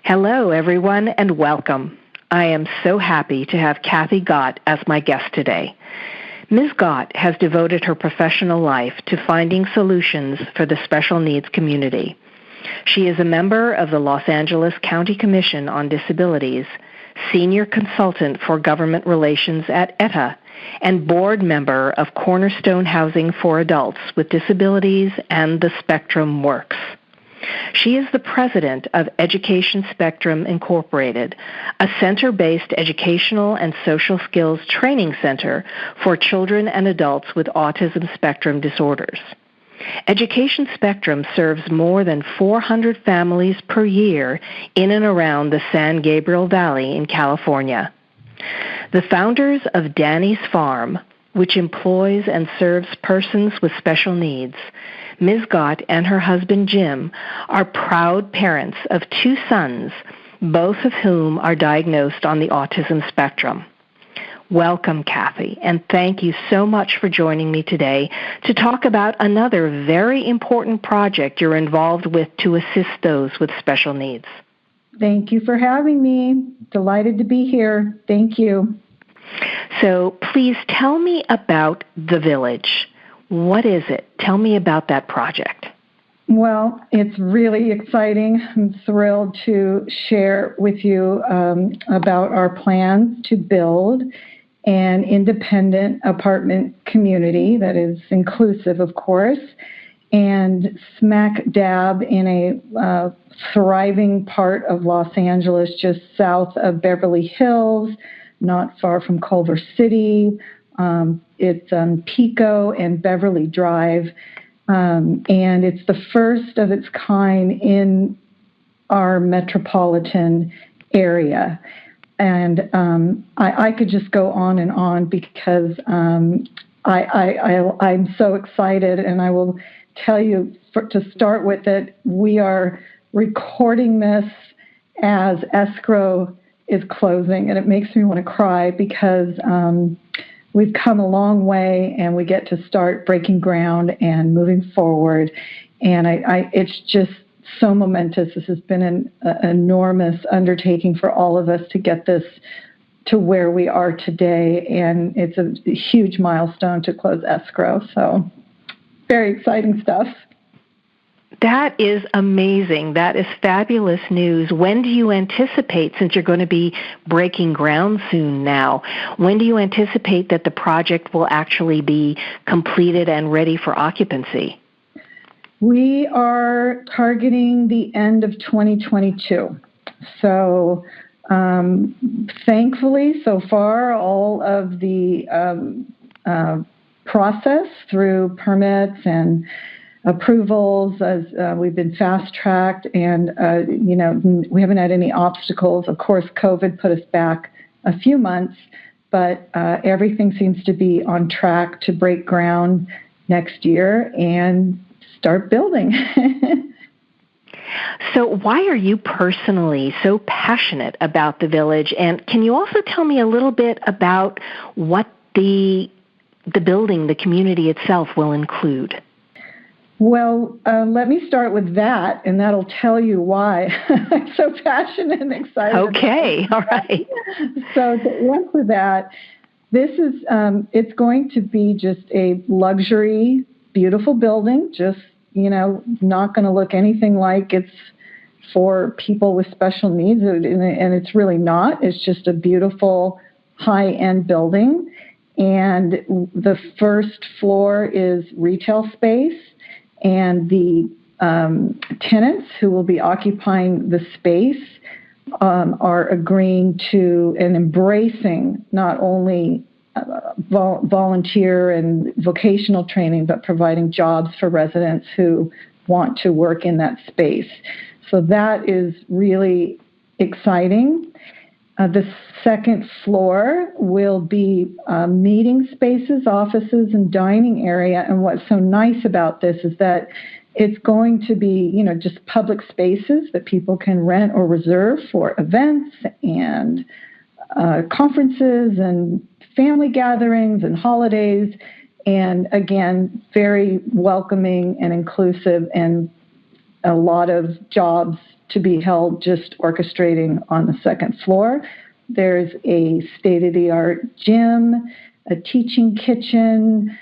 Hello, everyone, and welcome. I am so happy to have Cathy Gott as my guest today. Ms. Gott has devoted her professional life to finding solutions for the special needs community. She is a member of the Los Angeles County Commission on Disabilities, senior consultant for government relations at ETA, and board member of Cornerstone Housing for Adults with Disabilities and the Spectrum Works. She is the president of Education Spectrum Incorporated, a center-based educational and social skills training center for children and adults with autism spectrum disorders. Education Spectrum serves more than 400 families per year in and around the San Gabriel Valley in California. The founders of Danny's Farm, which employs and serves persons with special needs, Ms. Gott and her husband Jim are proud parents of 2 sons, both of whom are diagnosed on the autism spectrum. Welcome, Cathy, and thank you so much for joining me today to talk about another very important project you're involved with to assist those with special needs. Thank you for having me. Delighted to be here. Thank you. So please tell me about The Village. What is it? Tell me about that project. Well, it's really exciting. I'm thrilled to share with you about our plans to build an independent apartment community that is inclusive, of course, and smack dab in a thriving part of Los Angeles, just south of Beverly Hills, not far from Culver City. It's on Pico and Beverly Drive, and it's the first of its kind in our metropolitan area. And I could just go on and on because I'm so excited, and I will tell you to start with that we are recording this as escrow is closing, and it makes me want to cry because we've come a long way, and we get to start breaking ground and moving forward. And it's just so momentous. This has been an enormous undertaking for all of us to get this to where we are today, and it's a huge milestone to close escrow. So very exciting stuff. That is amazing. That is fabulous news. When do you anticipate, since you're going to be breaking ground soon now, when do you anticipate that the project will actually be completed and ready for occupancy? We are targeting the end of 2022. So thankfully, so far, all of the process through permits and approvals, as we've been fast-tracked, and we haven't had any obstacles. Of course, COVID put us back a few months, but everything seems to be on track to break ground next year and start building. So why are you personally so passionate about the Village? And can you also tell me a little bit about what the building, the community itself, will include? Well, let me start with that, and that'll tell you why I'm so passionate and excited. Okay, all right. So to answer that, this is it's going to be just a luxury, beautiful building, just, not going to look anything like it's for people with special needs, and it's really not. It's just a beautiful, high-end building, and the first floor is retail space, and the tenants who will be occupying the space are agreeing to and embracing not only volunteer and vocational training, but providing jobs for residents who want to work in that space. So that is really exciting. The second floor will be meeting spaces, offices, and dining area. And what's so nice about this is that it's going to be, just public spaces that people can rent or reserve for events and conferences and family gatherings and holidays. And again, very welcoming and inclusive, and a lot of jobs to be held just orchestrating on the second floor. There's a state-of-the-art gym, a teaching kitchen,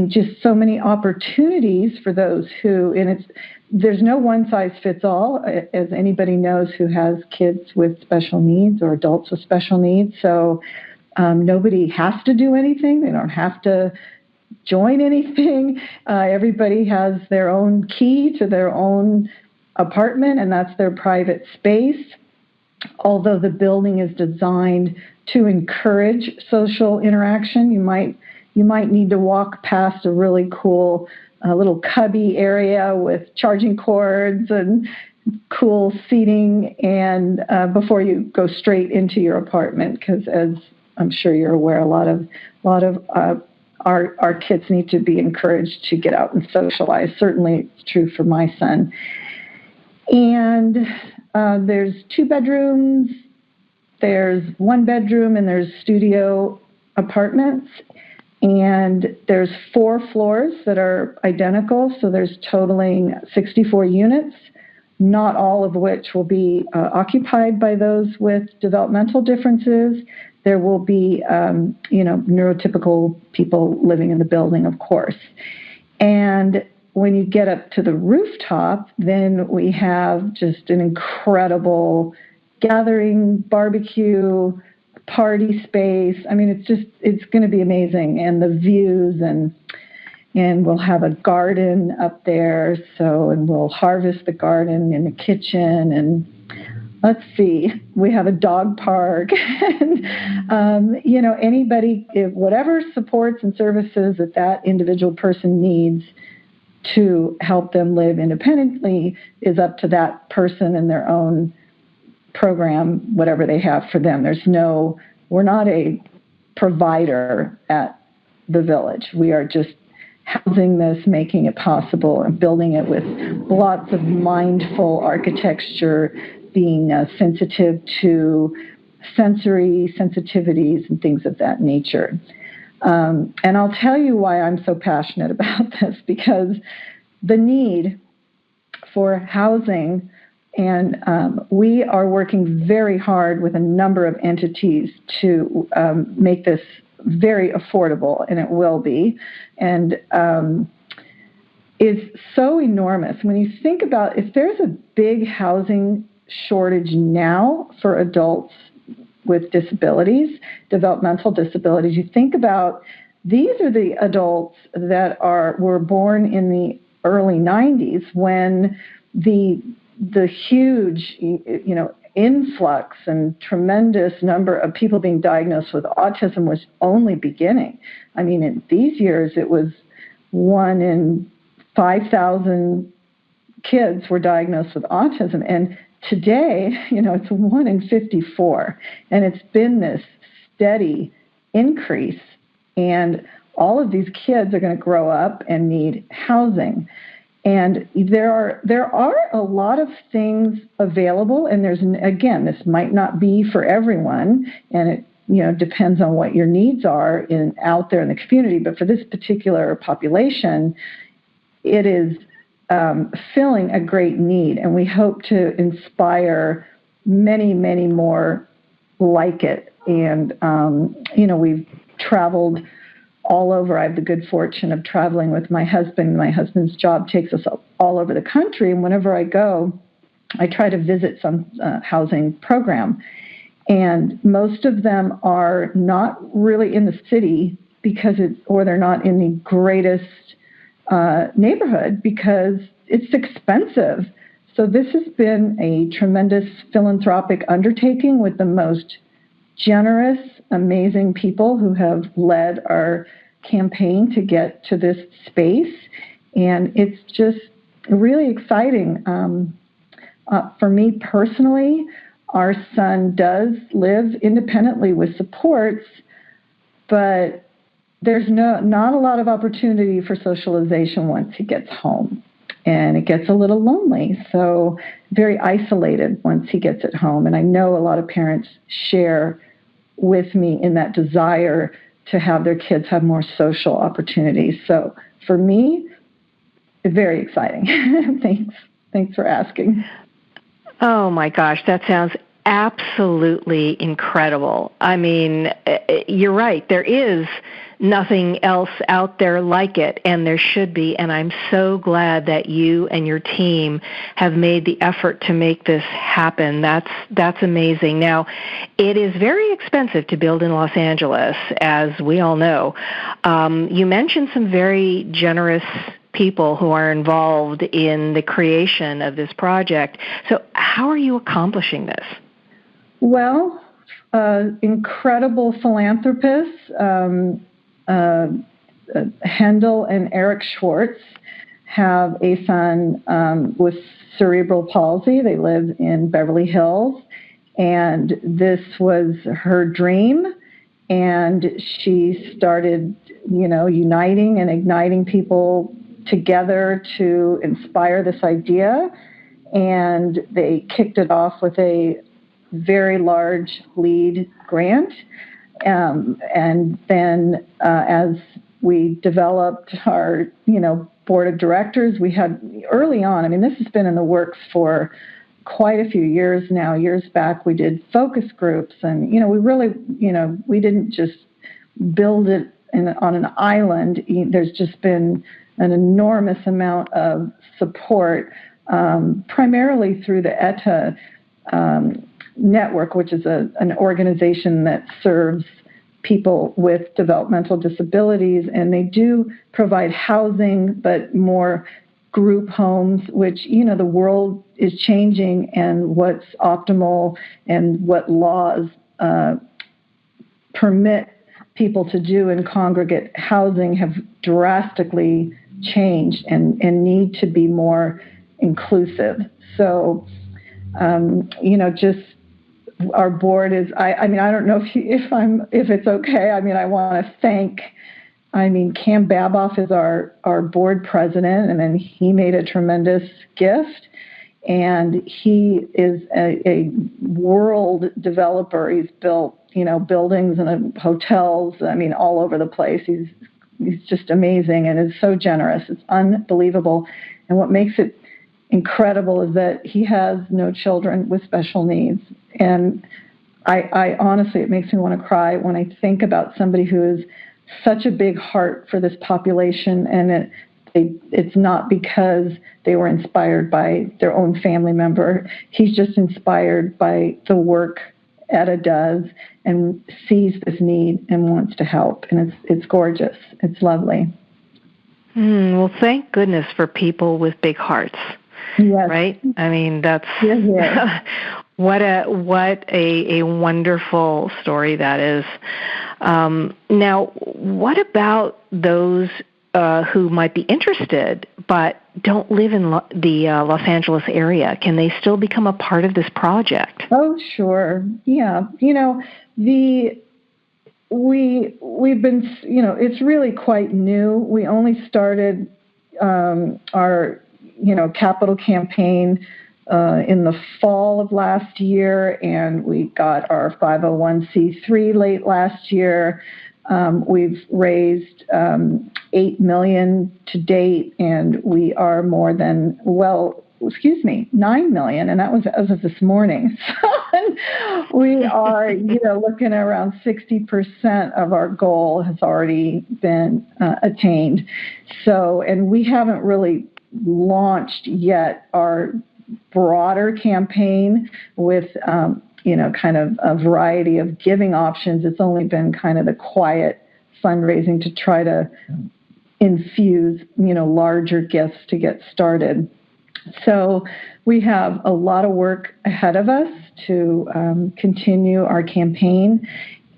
just so many opportunities for those who, there's no one-size-fits-all, as anybody knows who has kids with special needs or adults with special needs. So nobody has to do anything. They don't have to join anything. Everybody has their own key to their own apartment, and that's their private space. Although the building is designed to encourage social interaction, you might need to walk past a really cool little cubby area with charging cords and cool seating, and before you go straight into your apartment, because as I'm sure you're aware, a lot of our kids need to be encouraged to get out and socialize. Certainly, it's true for my son. And there's 2 bedrooms, there's 1 bedroom, and there's studio apartments. And there's 4 floors that are identical, so there's totaling 64 units, not all of which will be occupied by those with developmental differences. There will be, neurotypical people living in the building, of course. And when you get up to the rooftop, then we have just an incredible gathering, barbecue, party space. I mean, it's going to be amazing. And the views, and we'll have a garden up there. And we'll harvest the garden in the kitchen. And let's see, we have a dog park. And, anybody, whatever supports and services that individual person needs to help them live independently is up to that person and their own program, whatever they have for them. We're not a provider at the Village. We are just housing this, making it possible, and building it with lots of mindful architecture, being sensitive to sensory sensitivities and things of that nature. And I'll tell you why I'm so passionate about this, because the need for housing, and we are working very hard with a number of entities to make this very affordable, and it will be, and is so enormous. When you think about, if there's a big housing shortage now for adults with disabilities, developmental disabilities, you think about, these are the adults that were born in the early 90s, when the huge, influx and tremendous number of people being diagnosed with autism was only beginning. I mean, in these years, it was 1 in 5,000 kids were diagnosed with autism. And today, it's 1 in 54. And it's been this steady increase. And all of these kids are going to grow up and need housing. And there are a lot of things available, and again, this might not be for everyone, and it depends on what your needs are out there in the community. But for this particular population, it is filling a great need, and we hope to inspire many, many more like it. And we've traveled all over. I have the good fortune of traveling with my husband. My husband's job takes us all over the country, and whenever I go, I try to visit some housing program. And most of them are not really in the city or they're not in the greatest neighborhood because it's expensive. So this has been a tremendous philanthropic undertaking with the most generous, amazing people who have led our campaign to get to this space. And it's just really exciting. For me personally, our son does live independently with supports, but there's not a lot of opportunity for socialization once he gets home. And it gets a little lonely, so very isolated once he gets at home. And I know a lot of parents share with me in that desire to have their kids have more social opportunities. So for me, very exciting. Thanks for asking. Oh my gosh, that sounds absolutely incredible. I mean, you're right. There is nothing else out there like it, and there should be. And I'm so glad that you and your team have made the effort to make this happen. That's amazing. Now, it is very expensive to build in Los Angeles, as we all know. You mentioned some very generous people who are involved in the creation of this project. So how are you accomplishing this? Well, incredible philanthropists, Hendel and Eric Schwartz, have a son with cerebral palsy. They live in Beverly Hills, and this was her dream. And she started, uniting and igniting people together to inspire this idea. And they kicked it off with a very large LEAD grant. And then as we developed our, board of directors, we had early on, this has been in the works for quite a few years now. Years back, we did focus groups, and, we really, we didn't just build it on an island. There's just been an enormous amount of support, primarily through the ETA network, which is an organization that serves people with developmental disabilities, and they do provide housing, but more group homes, which, the world is changing, and what's optimal and what laws permit people to do in congregate housing have drastically changed and need to be more inclusive. So, just our board is, I don't know if it's okay. I want to thank, Cam Baboff is our board president, and then he made a tremendous gift. And he is a world developer. He's built, buildings and hotels, all over the place. He's just amazing and is so generous. It's unbelievable. And what makes it incredible is that he has no children with special needs. And I honestly, it makes me want to cry when I think about somebody who is such a big heart for this population, and it's not because they were inspired by their own family member. He's just inspired by the work ETA does and sees this need and wants to help. And it's gorgeous. It's lovely. Well, thank goodness for people with big hearts. Yes. Right? That's yes. what a wonderful story that is. Now, what about those who might be interested but don't live in the Los Angeles area? Can they still become a part of this project? Oh, sure. Yeah. We've been, it's really quite new. We only started our, capital campaign in the fall of last year, and we got our 501c3 late last year. We've raised $8 million to date, and we are more than, $9 million, and that was as of this morning. So we are, looking at around 60% of our goal has already been attained. So, and we haven't really launched yet our broader campaign with, kind of a variety of giving options. It's only been kind of the quiet fundraising to try to infuse, larger gifts to get started. So we have a lot of work ahead of us to continue our campaign.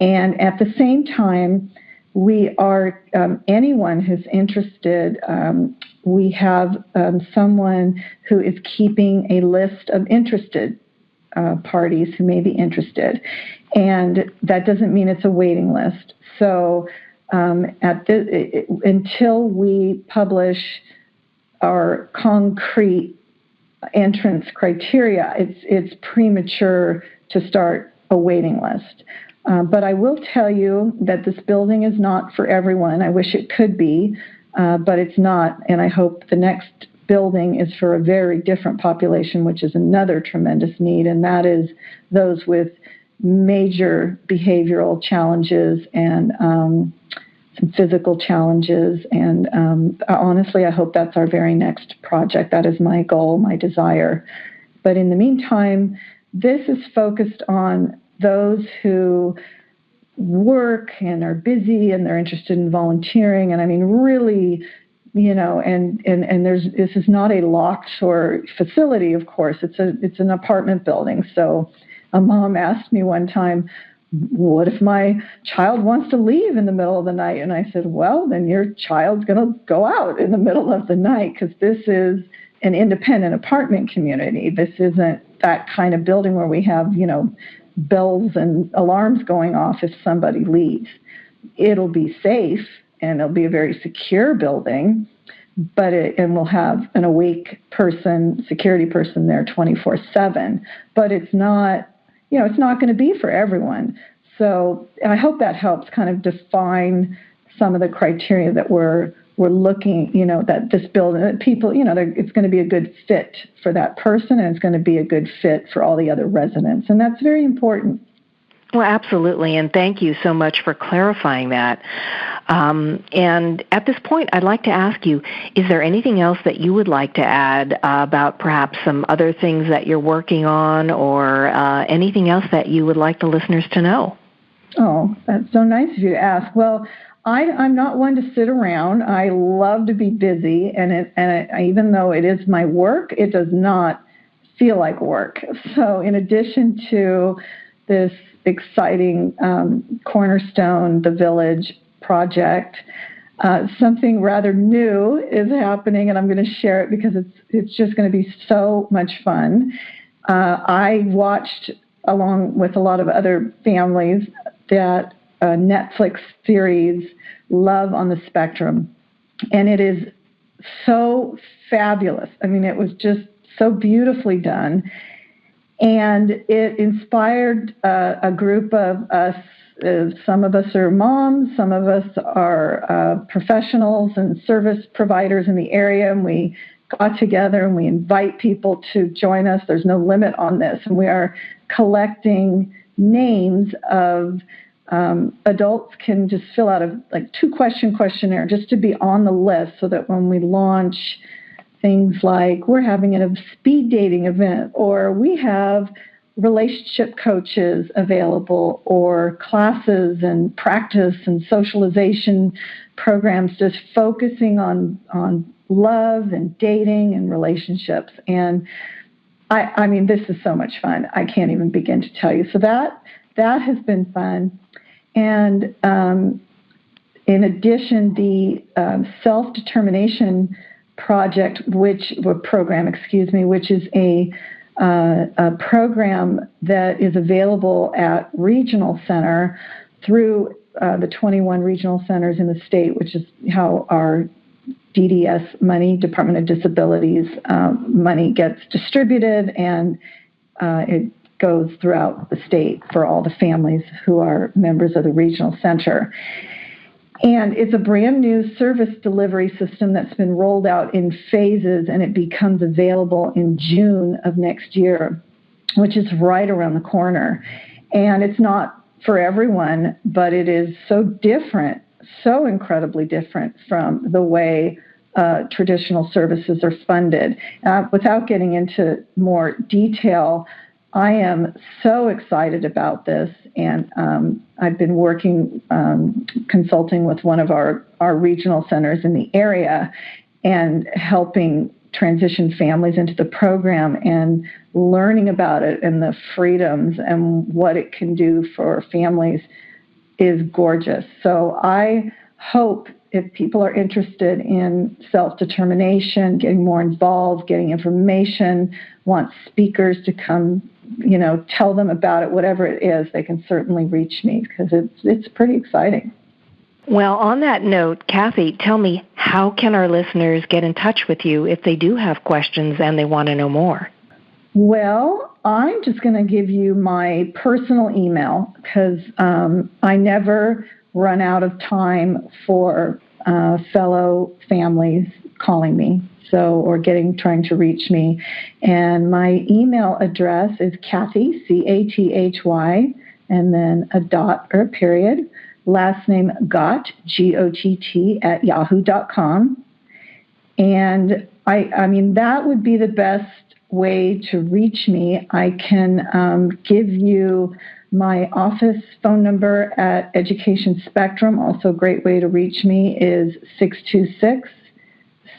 And at the same time, we are, anyone who's interested, we have someone who is keeping a list of interested parties who may be interested. And that doesn't mean it's a waiting list. So until we publish our concrete entrance criteria, it's premature to start a waiting list. But I will tell you that this building is not for everyone. I wish it could be, but it's not. And I hope the next building is for a very different population, which is another tremendous need, and that is those with major behavioral challenges and some physical challenges. And honestly, I hope that's our very next project. That is my goal, my desire. But in the meantime, this is focused on those who work and are busy and they're interested in volunteering. And I mean, really, and this is not a locked or facility, of course. It's an apartment building. So a mom asked me one time, what if my child wants to leave in the middle of the night? And I said, well, then your child's going to go out in the middle of the night, because this is an independent apartment community. This isn't that kind of building where we have, bells and alarms going off if somebody leaves. It'll be safe and it'll be a very secure building, and we'll have an awake person, security person there 24/7. But it's not, it's not going to be for everyone. So I hope that helps kind of define some of the criteria that we're looking, that this building, that people, it's going to be a good fit for that person, and it's going to be a good fit for all the other residents. And that's very important. Well, absolutely, and thank you so much for clarifying that. And at this point, I'd like to ask you, is there anything else that you would like to add about perhaps some other things that you're working on, or anything else that you would like the listeners to know? Oh, that's so nice of you to ask. Well, I'm not one to sit around. I love to be busy, and even though it is my work, it does not feel like work. So in addition to this exciting Cornerstone, the Village project, something rather new is happening, and I'm going to share it because it's just going to be so much fun. I watched, along with a lot of other families, that Netflix series, Love on the Spectrum. And it is so fabulous. I mean, it was just so beautifully done. And it inspired a group of us. Some of us are moms, some of us are professionals and service providers in the area, and we got together and we invite people to join us. There's no limit on this. And we are collecting names of adults can just fill out a 2-question questionnaire just to be on the list, so that when we launch things like we're having a speed dating event, or we have relationship coaches available, or classes and practice and socialization programs just focusing on love and dating and relationships. And I mean, this is so much fun. I can't even begin to tell you. So that has been fun. And in addition, the self-determination program, which is a program that is available at Regional Center through the 21 regional centers in the state, which is how our DDS money, Department of Disabilities money, gets distributed, and it goes throughout the state for all the families who are members of the regional center. And it's a brand new service delivery system that's been rolled out in phases, and it becomes available in June of next year, which is right around the corner. And it's not for everyone, but it is so different, so incredibly different from the way traditional services are funded. Without getting into more detail, I am so excited about this, and I've been working, consulting with one of our regional centers in the area and helping transition families into the program and learning about it and the freedoms and what it can do for families is gorgeous. So I hope, if people are interested in self-determination, getting more involved, getting information, want speakers to come, tell them about it, whatever it is, they can certainly reach me, because it's pretty exciting. Well, on that note, Cathy, tell me, how can our listeners get in touch with you if they do have questions and they want to know more? Well, I'm just going to give you my personal email, because I never run out of time for fellow families calling me, or trying to reach me. And my email address is Cathy, Cathy, and then a dot or a period, last name Gott, Gott, at yahoo.com. And I mean, that would be the best way to reach me. I can give you my office phone number at Education Spectrum. Also, a great way to reach me is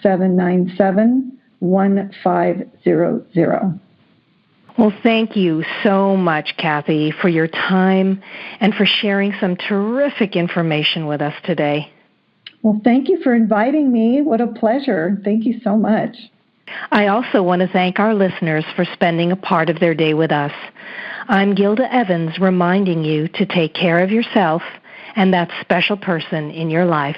626-797-1500. Well, thank you so much, Cathy, for your time and for sharing some terrific information with us today. Well, thank you for inviting me. What a pleasure. Thank you so much. I also want to thank our listeners for spending a part of their day with us. I'm Gilda Evans, reminding you to take care of yourself and that special person in your life.